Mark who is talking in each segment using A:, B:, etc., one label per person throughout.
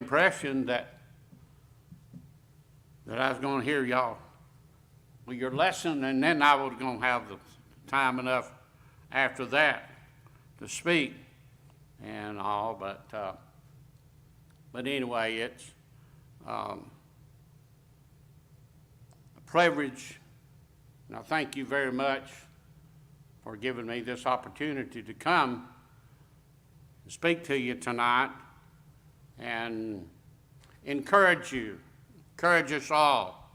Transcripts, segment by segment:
A: impression that I was going to hear y'all with your lesson, and then I was going to have the time enough after that to speak and all. But anyway, it's a privilege, and I thank you very much for giving me this opportunity to come and speak to you tonight and encourage us all,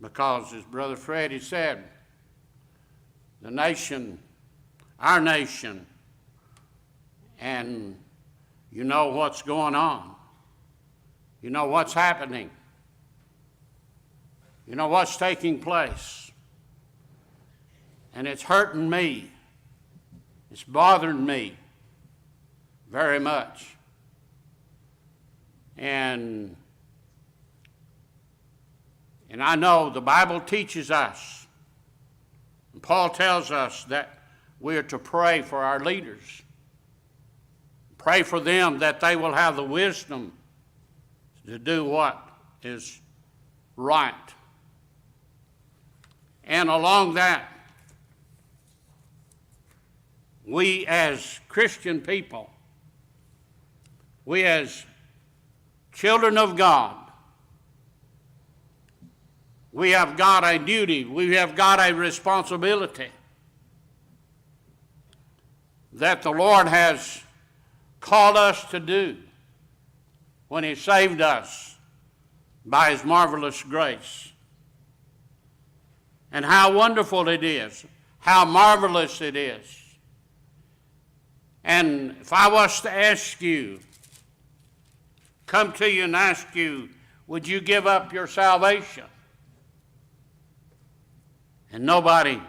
A: because as Brother Freddie said, the nation, our nation, and you know what's going on. You know what's happening. You know what's taking place. And it's hurting me. It's bothering me very much. And I know the Bible teaches us, and Paul tells us that we are to pray for our leaders. Pray for them that they will have the wisdom to do what is right. And along that, we as Christian people, we as children of God, we have got a duty, we have got a responsibility that the Lord has called us to do when He saved us by His marvelous grace. And how wonderful it is, how marvelous it is. And if I was to ask you, come to you and ask you, would you give up your salvation? And nobody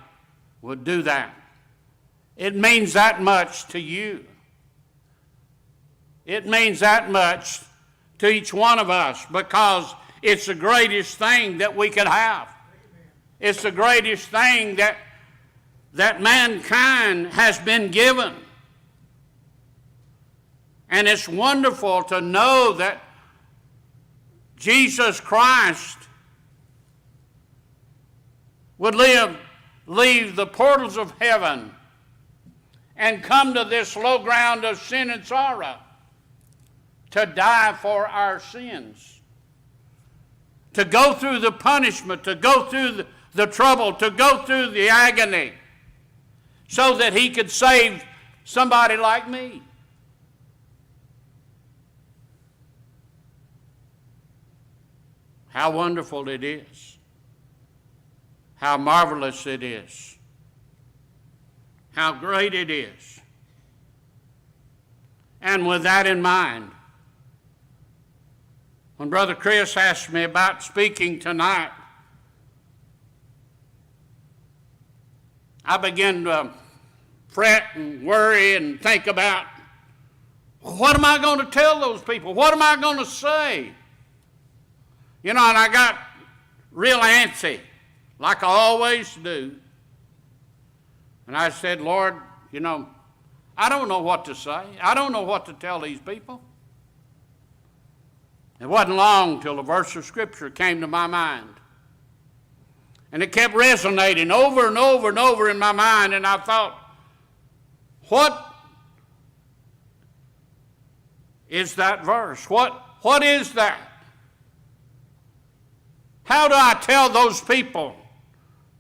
A: would do that. It means that much to you. It means that much to each one of us, because it's the greatest thing that we could have. It's the greatest thing that mankind has been given. And it's wonderful to know that Jesus Christ would leave the portals of heaven and come to this low ground of sin and sorrow to die for our sins, to go through the punishment, to go through the trouble, to go through the agony, so that He could save somebody like me. How wonderful it is. How marvelous it is. How great it is. And with that in mind, when Brother Chris asked me about speaking tonight, I began to fret and worry and think about, what am I going to tell those people? What am I going to say? You know, and I got real antsy, like I always do. And I said, Lord, you know, I don't know what to say. I don't know what to tell these people. It wasn't long till a verse of Scripture came to my mind. And it kept resonating over and over and over in my mind. And I thought, what is that verse? What is that? How do I tell those people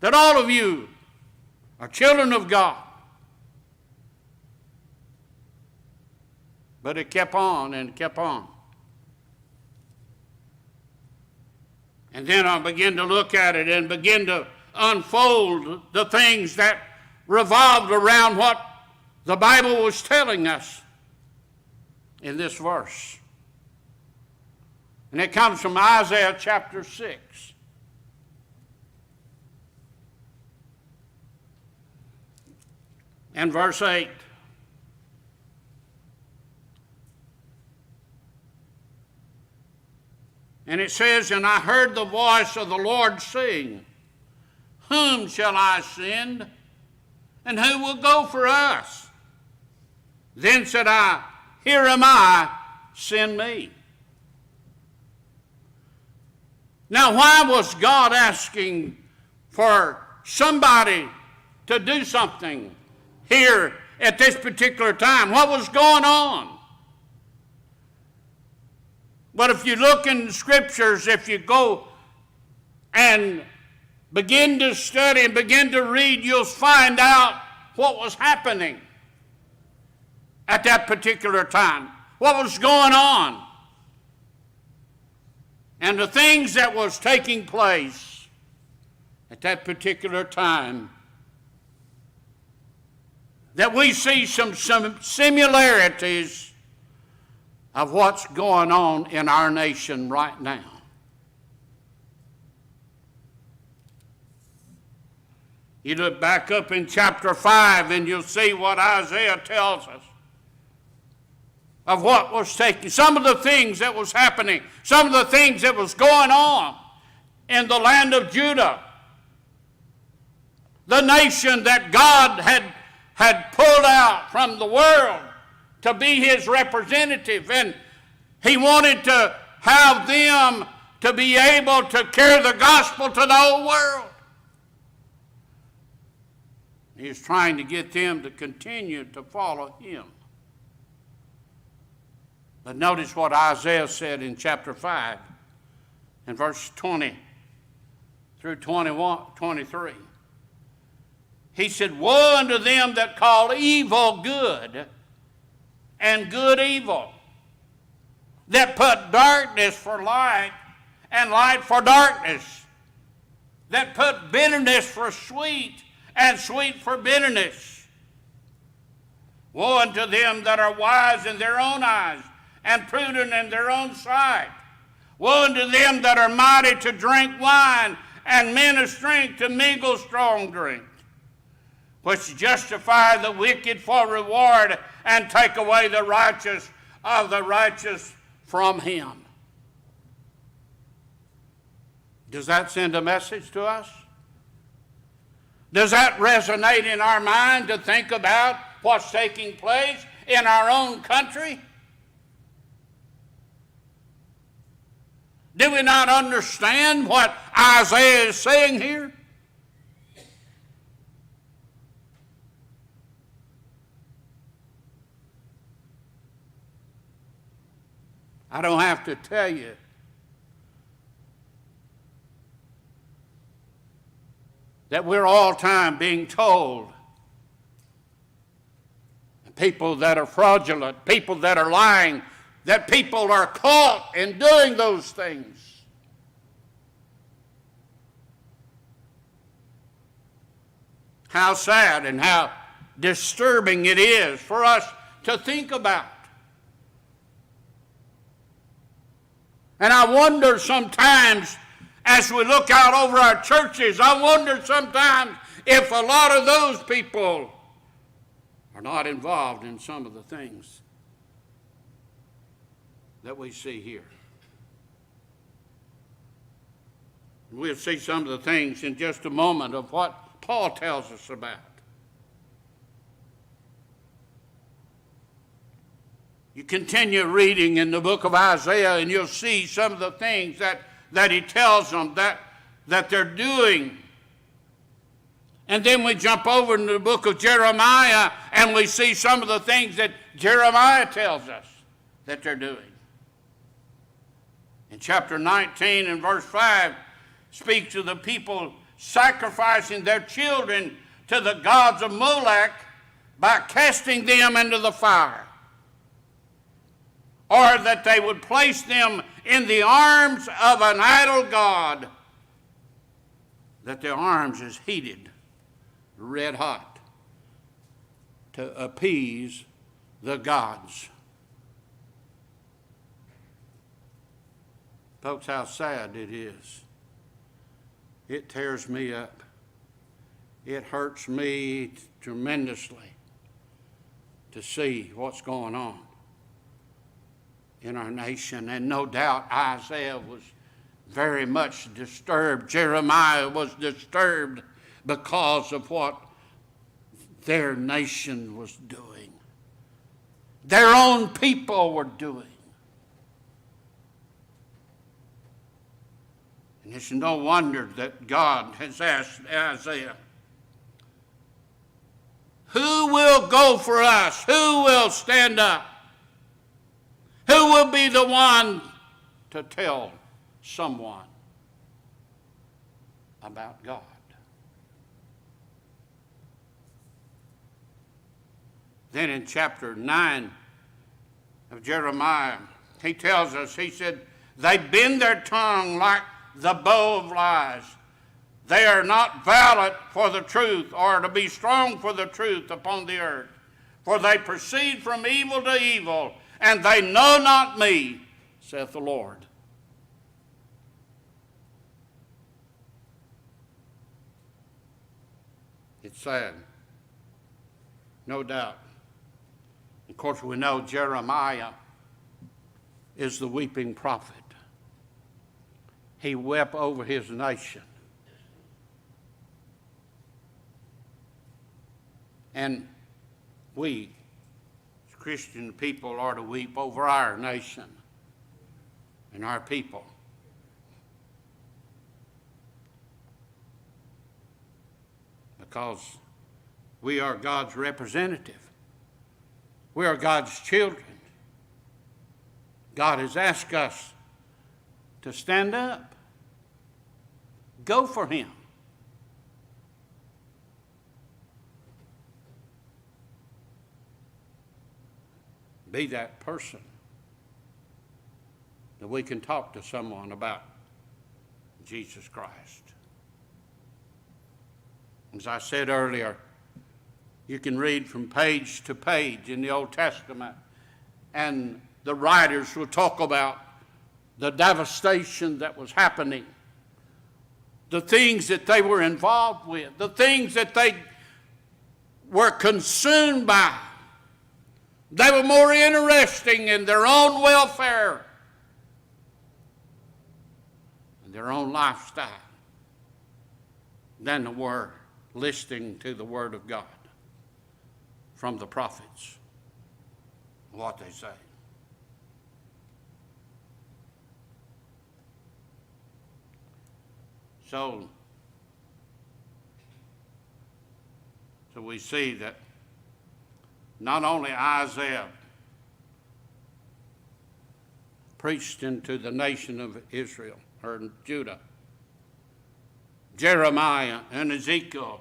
A: that all of you are children of God? But it kept on and kept on. And then I began to look at it and begin to unfold the things that revolved around what the Bible was telling us in this verse. And it comes from Isaiah chapter 6. And verse 8. And it says, and I heard the voice of the Lord saying, whom shall I send? And who will go for us? Then said I, here am I, send me. Now, why was God asking for somebody to do something here at this particular time? What was going on? But if you look in the scriptures, if you go and begin to study and begin to read, you'll find out what was happening at that particular time. What was going on? And the things that was taking place at that particular time, that we see some similarities of what's going on in our nation right now. You look back up in chapter 5 and you'll see what Isaiah tells us of what was taking, some of the things that was happening, some of the things that was going on in the land of Judah. The nation that God had pulled out from the world to be his representative, and he wanted to have them to be able to carry the gospel to the whole world. He was trying to get them to continue to follow him. But notice what Isaiah said in chapter 5 and verse 20 through 23. He said, "Woe unto them that call evil good and good evil, that put darkness for light and light for darkness, that put bitterness for sweet and sweet for bitterness. Woe unto them that are wise in their own eyes and prudent in their own sight. Woe unto them that are mighty to drink wine and men of strength to mingle strong drink, which justify the wicked for reward and take away the righteous of the righteous from him." Does that send a message to us? Does that resonate in our mind to think about what's taking place in our own country? Do we not understand what Isaiah is saying here? I don't have to tell you that we're all time being told people that are fraudulent, people that are lying, that people are caught in doing those things. How sad and how disturbing it is for us to think about. And I wonder sometimes, as we look out over our churches, I wonder sometimes if a lot of those people are not involved in some of the things that we see here. We'll see some of the things in just a moment of what Paul tells us about. You continue reading in the book of Isaiah and you'll see some of the things that he tells them that they're doing. And then we jump over into the book of Jeremiah and we see some of the things that Jeremiah tells us that they're doing. In chapter 19 and verse 5 speaks of the people sacrificing their children to the gods of Molech by casting them into the fire, or that they would place them in the arms of an idol god, that their arms is heated red hot to appease the gods. Folks, how sad it is. It tears me up. It hurts me tremendously to see what's going on in our nation. And no doubt Isaiah was very much disturbed. Jeremiah was disturbed because of what their nation was doing. Their own people were doing. And it's no wonder that God has asked Isaiah, who will go for us? Who will stand up? Who will be the one to tell someone about God? Then in chapter 9 of Jeremiah, he tells us, he said, they bend their tongue like the bow of lies. They are not valid for the truth, or to be strong for the truth upon the earth. For they proceed from evil to evil, and they know not me, saith the Lord. It's sad, no doubt. Of course, we know Jeremiah is the weeping prophet. He wept over his nation. And we, as Christian people, are to weep over our nation and our people. Because we are God's representative. We are God's children. God has asked us to stand up. Go for Him. Be that person that we can talk to someone about Jesus Christ. As I said earlier, you can read from page to page in the Old Testament, and the writers will talk about the devastation that was happening, the things that they were involved with, the things that they were consumed by. They were more interested in their own welfare and their own lifestyle than they were listening to the Word of God from the prophets, what they say. So we see that not only Isaiah preached into the nation of Israel or Judah, Jeremiah and Ezekiel,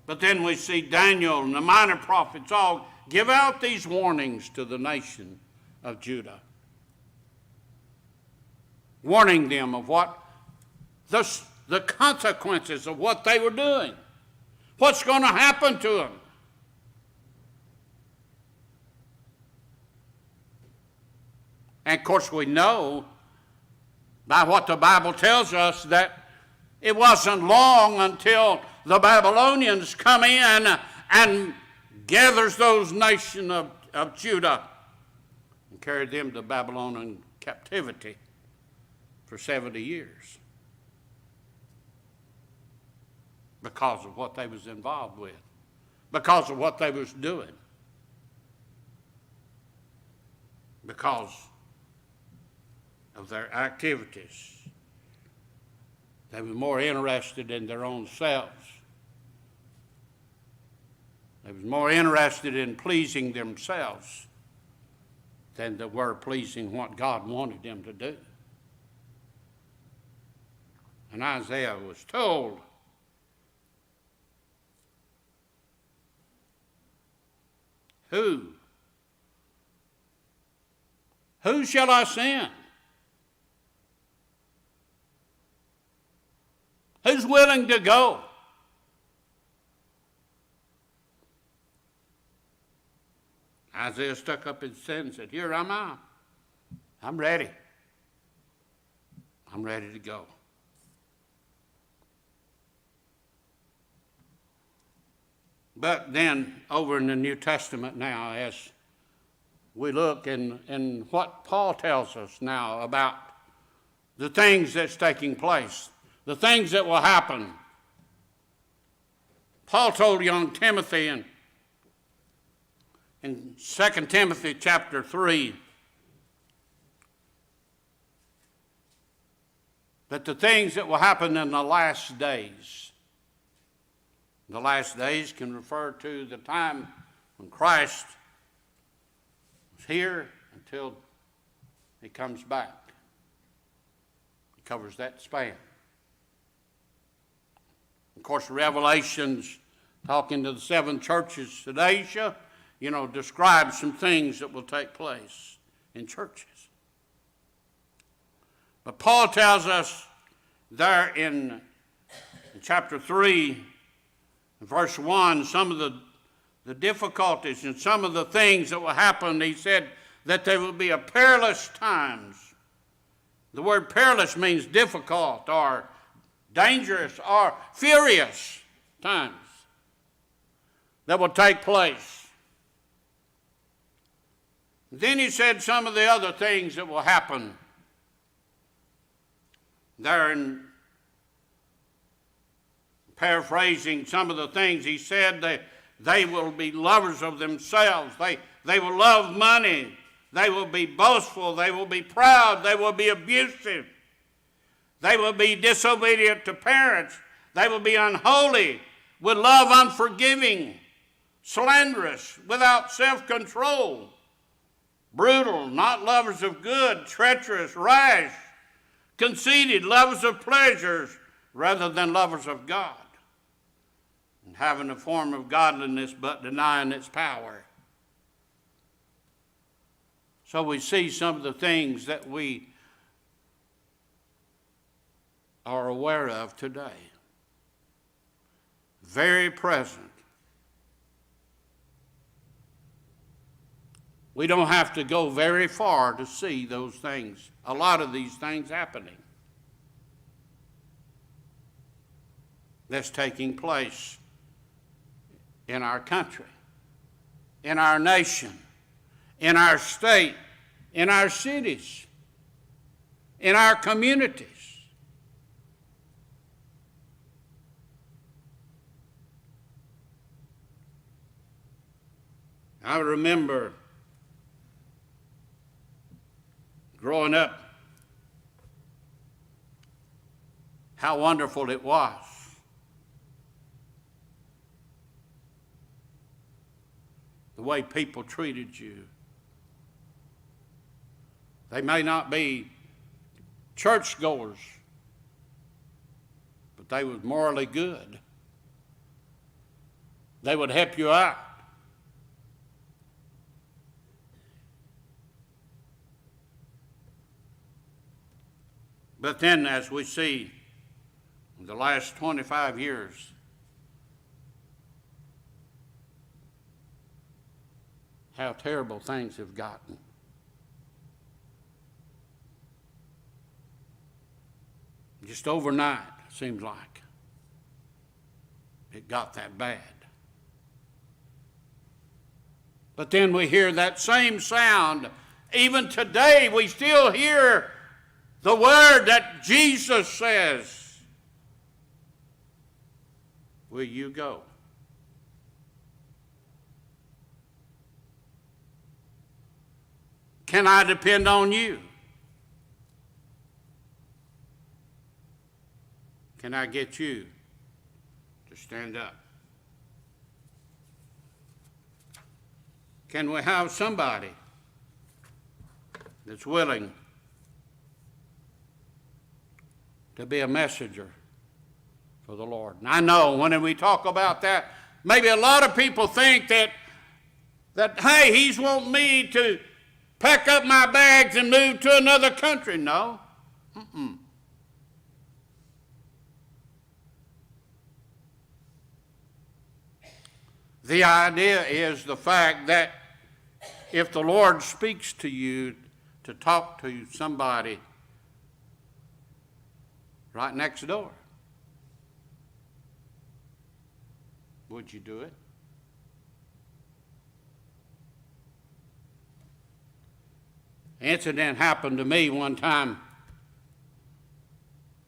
A: but then we see Daniel and the minor prophets all give out these warnings to the nation of Judah, warning them of what the consequences of what they were doing, what's going to happen to them. And of course, we know by what the Bible tells us that it wasn't long until the Babylonians come in and gathers those nation of Judah and carried them to Babylonian captivity for 70 years because of what they was involved with, because of what they was doing, because of their activities. They were more interested in their own selves. They was more interested in pleasing themselves than they were pleasing what God wanted them to do. And Isaiah was told, who shall I send? Who's willing to go? Isaiah stuck up his head and said, here am I. I'm ready. I'm ready to go. But then over in the New Testament now, as we look in what Paul tells us now about the things that's taking place, the things that will happen. Paul told young Timothy in 2 Timothy chapter 3, that the things that will happen in the last days. The last days can refer to the time when Christ was here until he comes back. He covers that span. Of course, Revelations, talking to the 7 churches at Asia, describes some things that will take place in churches. But Paul tells us there in chapter 3, verse 1, some of the difficulties and some of the things that will happen. He said that there will be a perilous times. The word perilous means difficult or dangerous or furious times that will take place. Then he said some of the other things that will happen. There in paraphrasing some of the things he said, they will be lovers of themselves. They will love money. They will be boastful. They will be proud. They will be abusive. They will be disobedient to parents. They will be unholy, with love unforgiving, slanderous, without self-control, brutal, not lovers of good, treacherous, rash, conceited, lovers of pleasures rather than lovers of God, and having a form of godliness but denying its power. So we see some of the things that we are aware of today. Very present. We don't have to go very far to see those things, a lot of these things happening. That's taking place in our country, in our nation, in our state, in our cities, in our communities. I remember growing up, how wonderful it was. The way people treated you. They may not be churchgoers, but they was morally good. They would help you out. But then, as we see in the last 25 years, how terrible things have gotten. Just overnight, it seems like, it got that bad. But then we hear that same sound. Even today, we still hear the word that Jesus says, will you go? Can I depend on you? Can I get you to stand up? Can we have somebody that's willing to be a messenger for the Lord? And I know when we talk about that, maybe a lot of people think that hey, he's wanting me to pack up my bags and move to another country. No. The idea is the fact that if the Lord speaks to you to talk to somebody right next door, would you do it? An incident happened to me one time.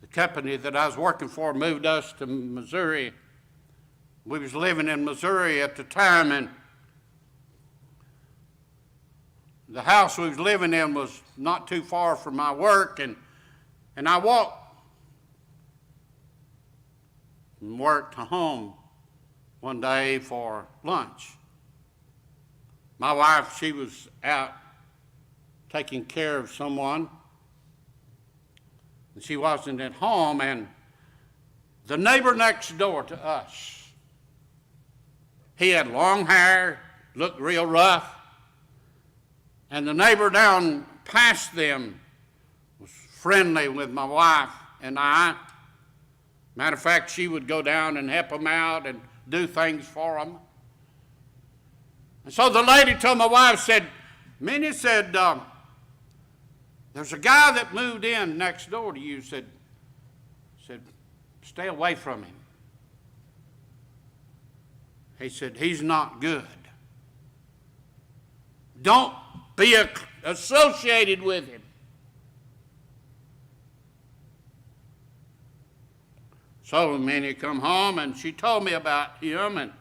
A: The company that I was working for moved us to Missouri. We was living in Missouri at the time, and the house we was living in was not too far from my work, and I walked and worked home one day for lunch. My wife, she was out taking care of someone, and she wasn't at home, and the neighbor next door to us, he had long hair, looked real rough, and the neighbor down past them was friendly with my wife and I. Matter of fact, she would go down and help them out and do things for them. And so the lady told my wife, said, Minnie said, there's a guy that moved in next door to you, said, stay away from him. He said, he's not good. Don't be associated with him. So Minnie come home and she told me about him, and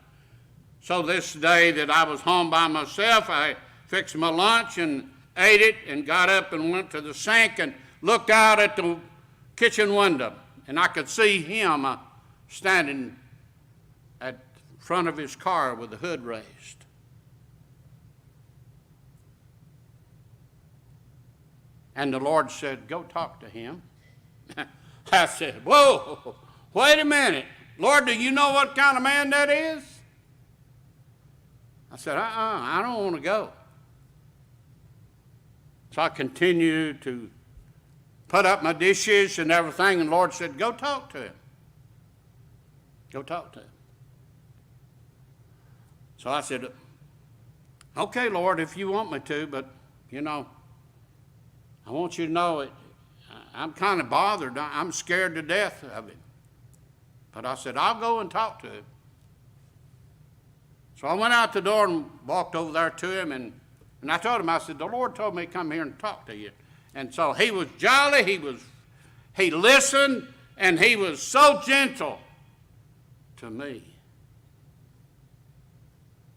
A: so this day that I was home by myself, I fixed my lunch and ate it and got up and went to the sink and looked out at the kitchen window, and I could see him standing at front of his car with the hood raised. And the Lord said, go talk to him. I said, whoa, wait a minute. Lord, do you know what kind of man that is? I said, I don't want to go. So I continued to put up my dishes and everything, and the Lord said, go talk to him. Go talk to him. So I said, okay, Lord, if you want me to, but, I want you to know it. I'm kind of bothered. I'm scared to death of him. But I said, I'll go and talk to him. So I went out the door and walked over there to him, and I told him, I said, the Lord told me to come here and talk to you. And so he was jolly, he listened, and he was so gentle to me.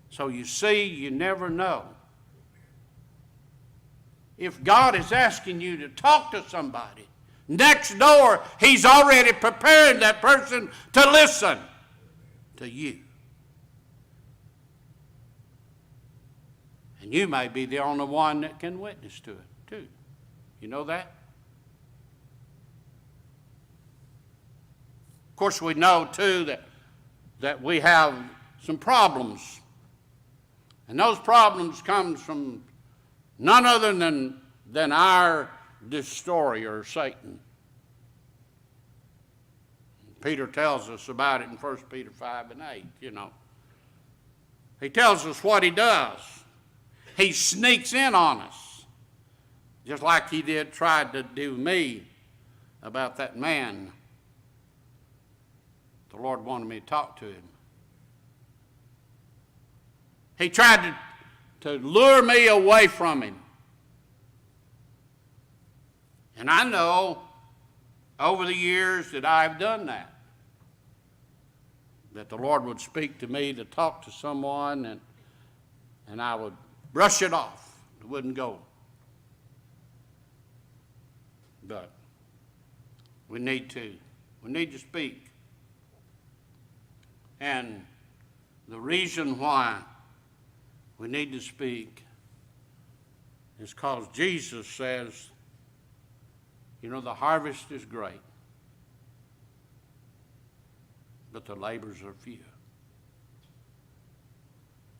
A: So you see, you never know. If God is asking you to talk to somebody, next door, he's already preparing that person to listen to you. And you may be the only one that can witness to it, too. You know that? Of course, we know, too, that we have some problems. And those problems come from none other than our destroyer, Satan. Peter tells us about it in 1 Peter 5 and 8, He tells us what he does. He sneaks in on us, just like he tried to do me about that man. The Lord wanted me to talk to him. He tried to lure me away from him. And I know over the years that I've done that the Lord would speak to me to talk to someone, and I would brush it off. It wouldn't go. But we need to speak. And the reason why we need to speak is because Jesus says, the harvest is great, but the labors are few.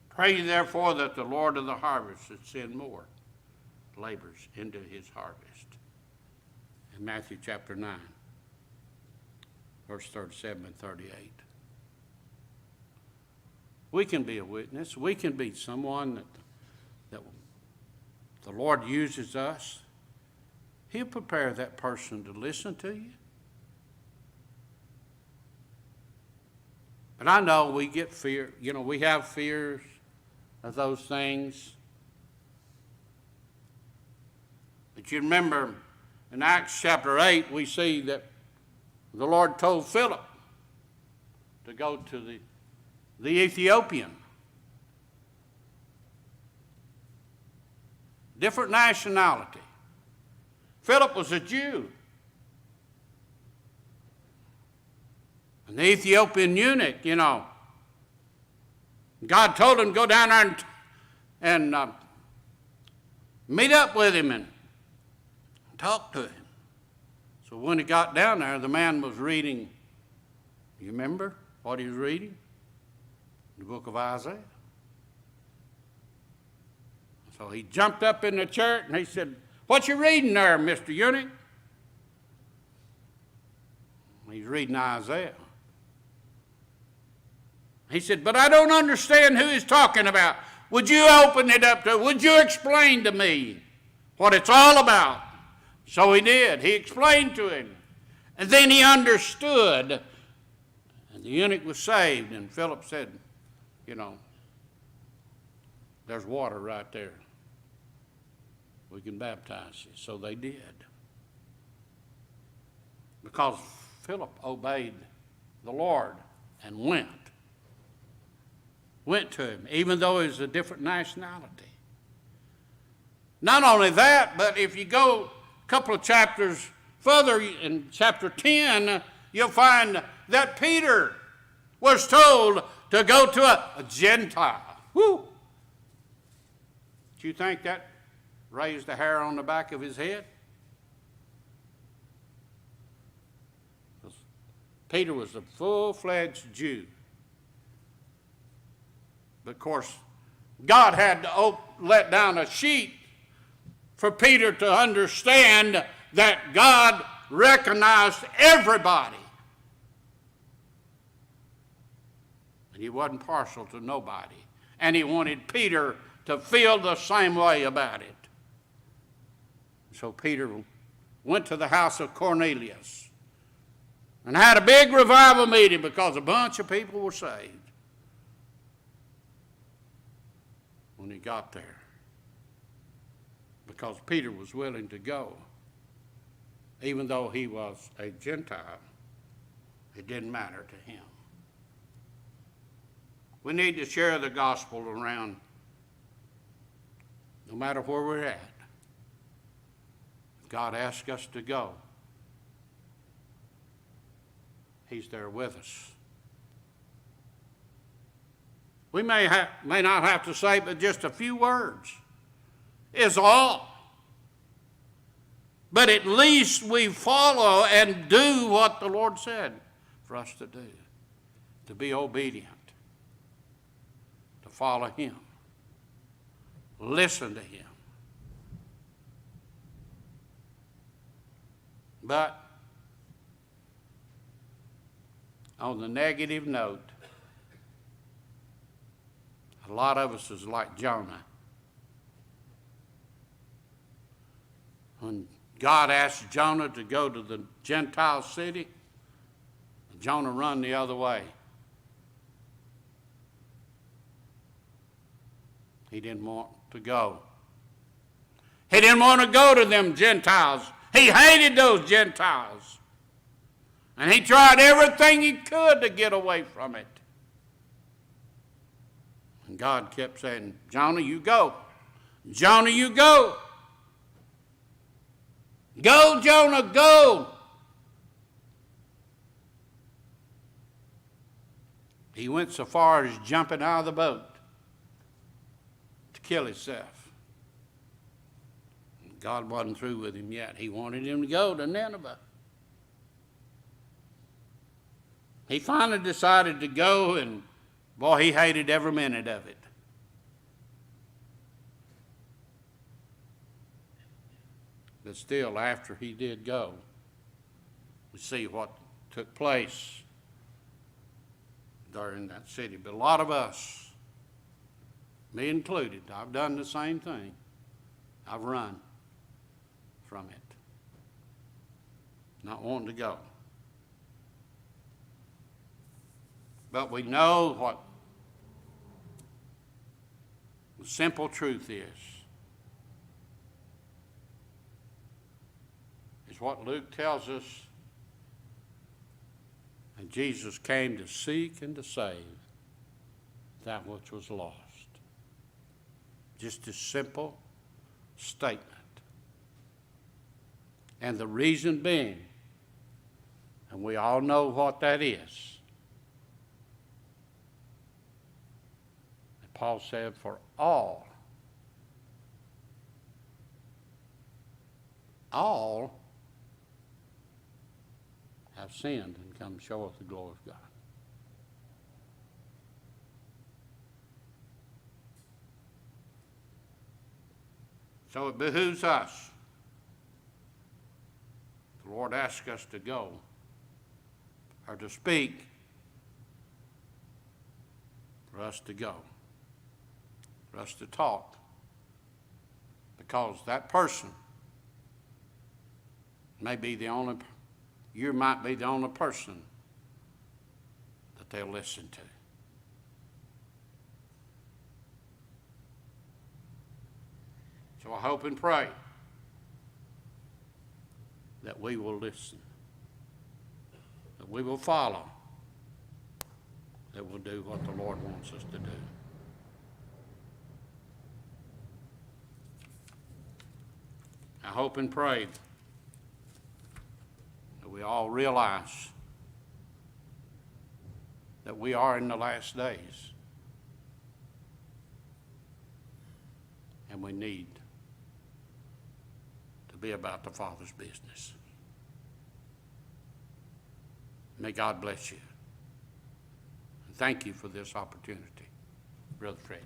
A: Pray therefore that the Lord of the harvest should send more labors into his harvest. In Matthew chapter 9, verse 37 and 38. We can be a witness. We can be someone that the Lord uses us. He'll prepare that person to listen to you. But I know we get fear. We have fears of those things. But you remember in Acts chapter 8, we see that the Lord told Philip to go to the Ethiopian. Different nationality. Philip was a Jew. And the Ethiopian eunuch, God told him to go down there and meet up with him and talk to him. So when he got down there, the man was reading, you remember what he was reading? The book of Isaiah. So he jumped up in the church and he said, "What you reading there, Mr. Eunuch?" He's reading Isaiah. He said, "But I don't understand who he's talking about. Would you open it up to, would you explain to me what it's all about?" So he did. He explained to him. And then he understood. And the eunuch was saved. And Philip said, there's water right there. We can baptize you. So they did. Because Philip obeyed the Lord and went to him, even though he was a different nationality. Not only that, but if you go a couple of chapters further, in chapter 10, you'll find that Peter was told to go to a Gentile. Woo! Do you think that raised the hair on the back of his head? Peter was a full-fledged Jew. But of course, God had to let down a sheet for Peter to understand that God recognized everybody. And he wasn't partial to nobody. And he wanted Peter to feel the same way about it. So Peter went to the house of Cornelius and had a big revival meeting because a bunch of people were saved when he got there. Because Peter was willing to go. Even though he was a Gentile, it didn't matter to him. We need to share the gospel around no matter where we're at. If God asks us to go, He's there with us. We may not have to say but just a few words is all. But at least we follow and do what the Lord said for us to do. To be obedient. To follow Him. Listen to Him. But on the negative note, a lot of us is like Jonah. When God asked Jonah to go to the Gentile city, Jonah run the other way. He didn't want to go. He didn't want to go to them Gentiles. He hated those Gentiles. And he tried everything he could to get away from it. And God kept saying, "Jonah, you go. Jonah, you go. Go, Jonah, go." He went so far as jumping out of the boat to kill himself. God wasn't through with him yet. He wanted him to go to Nineveh. He finally decided to go, and boy, he hated every minute of it. But still, after he did go, we see what took place there in that city. But a lot of us, me included, I've done the same thing. I've run from it, not wanting to go. But we know what the simple truth is what Luke tells us. And Jesus came to seek and to save that which was lost. Just a simple statement. And the reason being, and we all know what that is, Paul said, for all have sinned and come short of the glory of God. So it behooves us. The Lord asks us to go or to speak, for us to go, for us to talk, because that person may be the only, you might be the only person that they'll listen to. So I hope and pray that we will listen, that we will follow, that we'll do what the Lord wants us to do. I hope and pray that we all realize that we are in the last days, and we need to be about the Father's business. May God bless you. And thank you for this opportunity, Brother Freddie.